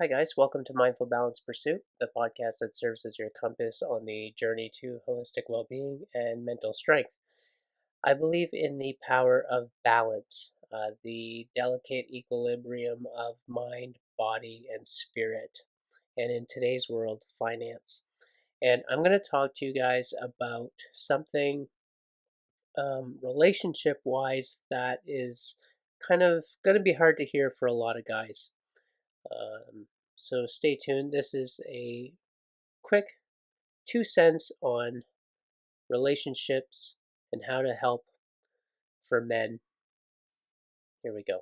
Hi, guys. Welcome to Mindful Balance Pursuit, the podcast that serves as your compass on the journey to holistic well being and mental strength. I believe in the power of balance, the delicate equilibrium of mind, body, and spirit, and in today's world, finance. And I'm going to talk to you guys about something relationship wise that is kind of going to be hard to hear for a lot of guys. So stay tuned. This is a quick 2 cents on relationships and how to help for men. Here we go.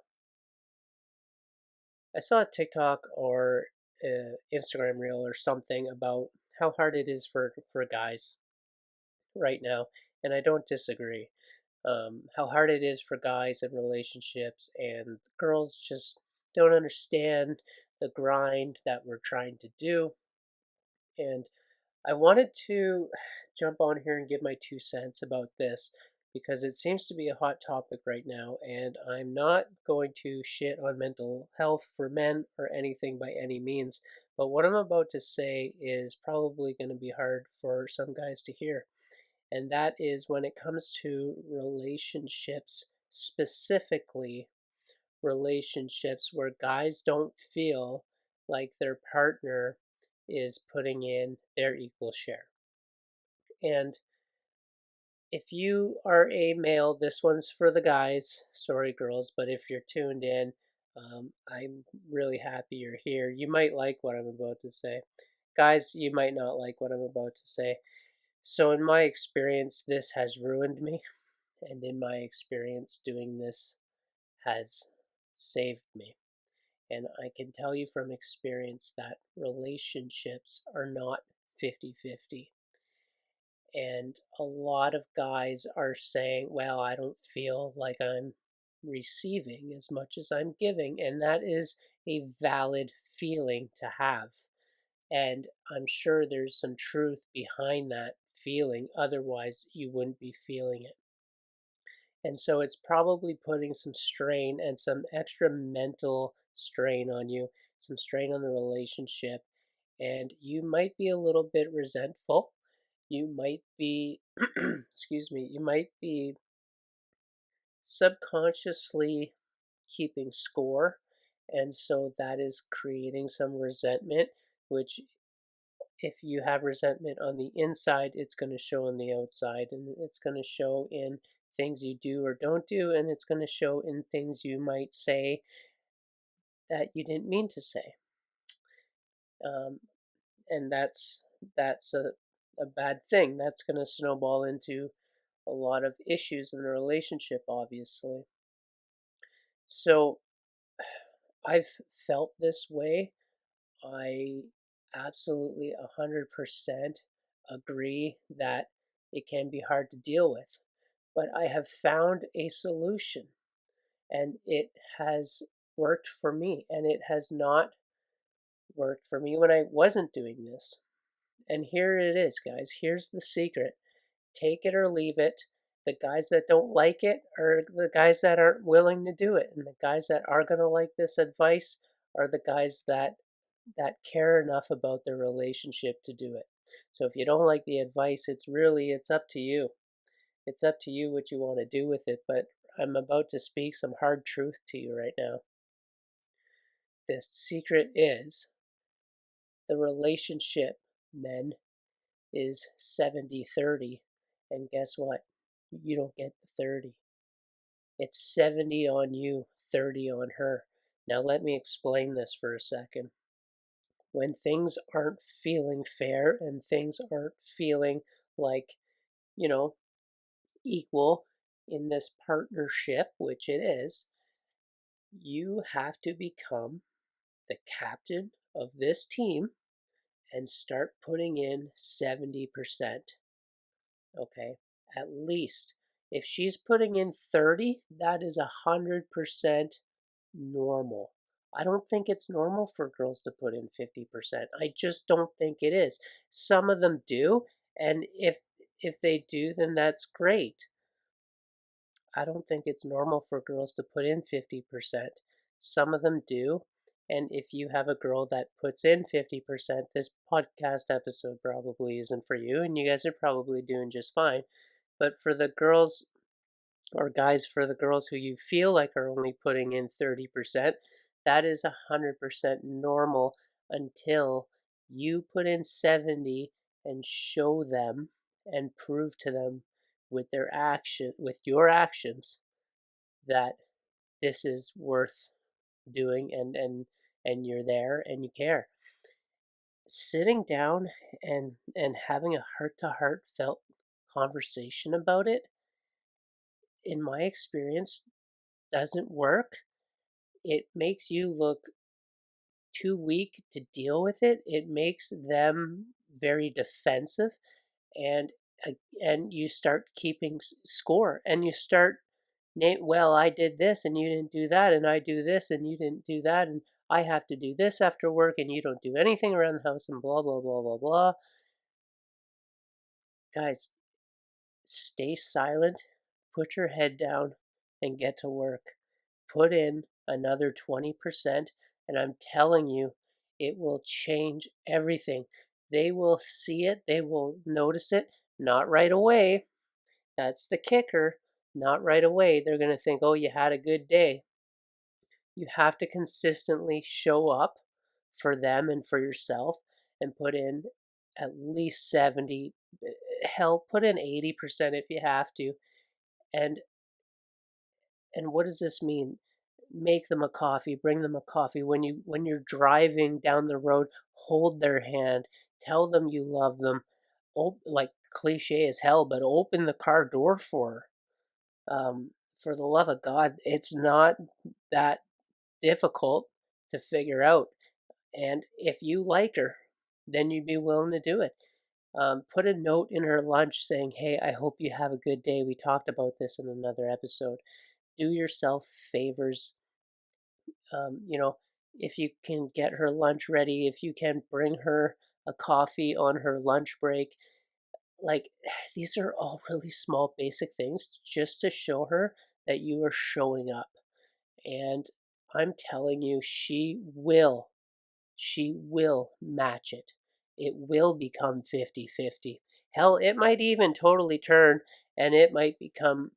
I saw a TikTok or Instagram reel or something about how hard it is for guys right now, and I don't disagree. How hard it is for guys in relationships, and girls just don't understand the grind that we're trying to do. And I wanted to jump on here and give my 2 cents about this because it seems to be a hot topic right now, and I'm not going to shit on mental health for men or anything by any means. But what I'm about to say is probably going to be hard for some guys to hear, and that is when it comes to relationships, specifically relationships where guys don't feel like their partner is putting in their equal share. And if you are a male, this one's for the guys. Sorry, girls, but if you're tuned in, I'm really happy you're here. You might like what I'm about to say. Guys, you might not like what I'm about to say. So, in my experience, this has ruined me. And in my experience, doing this has saved me. And I can tell you from experience that relationships are not 50-50. And a lot of guys are saying, well, I don't feel like I'm receiving as much as I'm giving. And that is a valid feeling to have. And I'm sure there's some truth behind that feeling. Otherwise, you wouldn't be feeling it. And so it's probably putting some strain and some extra mental strain on you, some strain on the relationship. And you might be a little bit resentful. You might be, excuse me, you might be subconsciously keeping score. And so that is creating some resentment, which if you have resentment on the inside, it's going to show on the outside, and it's going to show in things you do or don't do, and it's going to show in things you might say that you didn't mean to say. Um, and that's a bad thing. That's going to snowball into a lot of issues in the relationship, obviously. So I've felt this way. I absolutely 100% agree that it can be hard to deal with. But I have found a solution, and it has worked for me, and it has not worked for me when I wasn't doing this. And here it is, guys. Here's the secret: take it or leave it. The guys that don't like it are the guys that aren't willing to do it, and the guys that are going to like this advice are the guys that care enough about their relationship to do it. So if you don't like the advice, it's up to you. It's up to you what you want to do with it, but I'm about to speak some hard truth to you right now. The secret is the relationship, men, is 70-30, and guess what? You don't get the 30. It's 70 on you, 30 on her. Now let me explain this for a second. When things aren't feeling fair and things aren't feeling like, you know, equal in this partnership, which it is, you have to become the captain of this team and start putting in 70%. Okay, at least. If she's putting in 30, that is 100% normal. I don't think it's normal for girls to put in 50%. I just don't think it is. Some of them do, and if they do, then that's great. I don't think it's normal for girls to put in 50%. Some of them do, And if you have a girl that puts in 50%, this podcast episode probably isn't for you, and you guys are probably doing just fine. But for the girls, or guys, for the girls who you feel like are only putting in 30%, that is 100% normal until you put in 70 and show them and prove to them with your actions that this is worth doing, and you're there and you care. Sitting down and having a heart to heart felt conversation about it, in my experience, doesn't work. It makes you look too weak to deal with it. It makes them very defensive, and and you start keeping score, and you start well, I did this and you didn't do that, and I do this and you didn't do that, and I have to do this after work and you don't do anything around the house, and blah blah blah blah blah. Guys, stay silent, put your head down, and get to work. Put in another 20%, and I'm telling you, it will change everything. They will see it, they will notice it, not right away. That's the kicker. Not right away. They're going to think, oh, you had a good day. You have to consistently show up for them and for yourself and put in at least 70, hell, put in 80% if you have to. And what does this mean? Make them a coffee, bring them a coffee. When you're driving down the road, hold their hand, tell them you love them. Like cliche as hell, but open the car door for the love of God, it's not that difficult to figure out. And if you like her, then you'd be willing to do it. Put a note in her lunch saying, hey, I hope you have a good day. We talked about this in another episode. Do yourself favors. You know, if you can get her lunch ready, if you can bring her a coffee on her lunch break, like these are all really small, basic things just to show her that you are showing up. And I'm telling you, she will match it. It will become 50-50. Hell, it might even totally turn, and it might become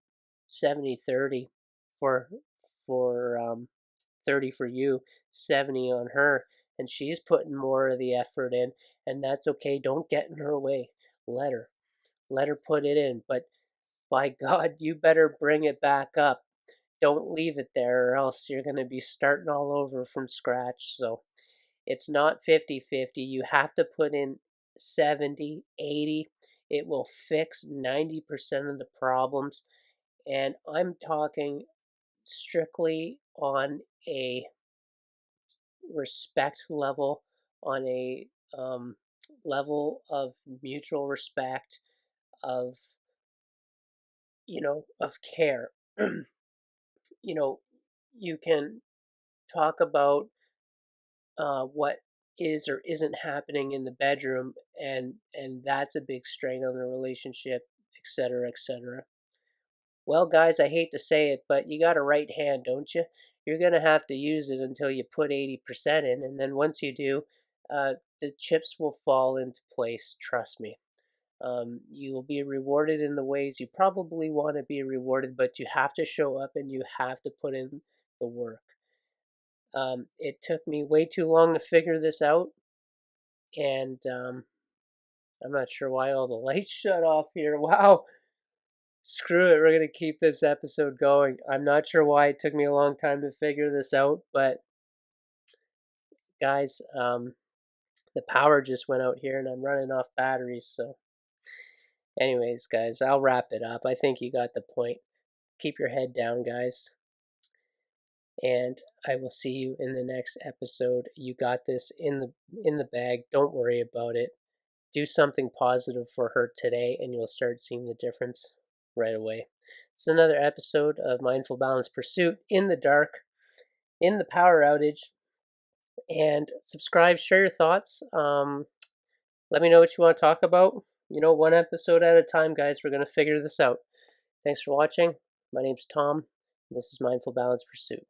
70-30 for 30 for you, 70 on her, and she's putting more of the effort in, and that's okay. Don't get in her way. Let her. Let her put it in, but by God, you better bring it back up. Don't leave it there, or else you're going to be starting all over from scratch. So it's not 50-50. You have to put in 70, 80. It will fix 90% of the problems. And I'm talking strictly on a respect level, on a level of mutual respect, of of care. you know, you can talk about what is or isn't happening in the bedroom, and that's a big strain on the relationship, etc., etc. Well, guys, I hate to say it, but you got a right hand, don't you? You're gonna have to use it until you put 80% in, and then once you do, the chips will fall into place. Trust me. You will be rewarded in the ways you probably want to be rewarded, but you have to show up and you have to put in the work. It took me way too long to figure this out, and I'm not sure why all the lights shut off here. Wow, screw it, we're going to keep this episode going. I'm not sure why it took me a long time to figure this out, but guys, the power just went out here and I'm running off batteries, so anyways, guys, I'll wrap it up. I think you got the point. Keep your head down, guys. And I will see you in the next episode. You got this in the bag. Don't worry about it. Do something positive for her today and you'll start seeing the difference right away. It's another episode of Mindful Balance Pursuit in the dark, in the power outage. And subscribe, share your thoughts. Let me know what you want to talk about. One episode at a time, guys. We're going to figure this out. Thanks for watching. My name's Tom. This is Mindful Balance Pursuit.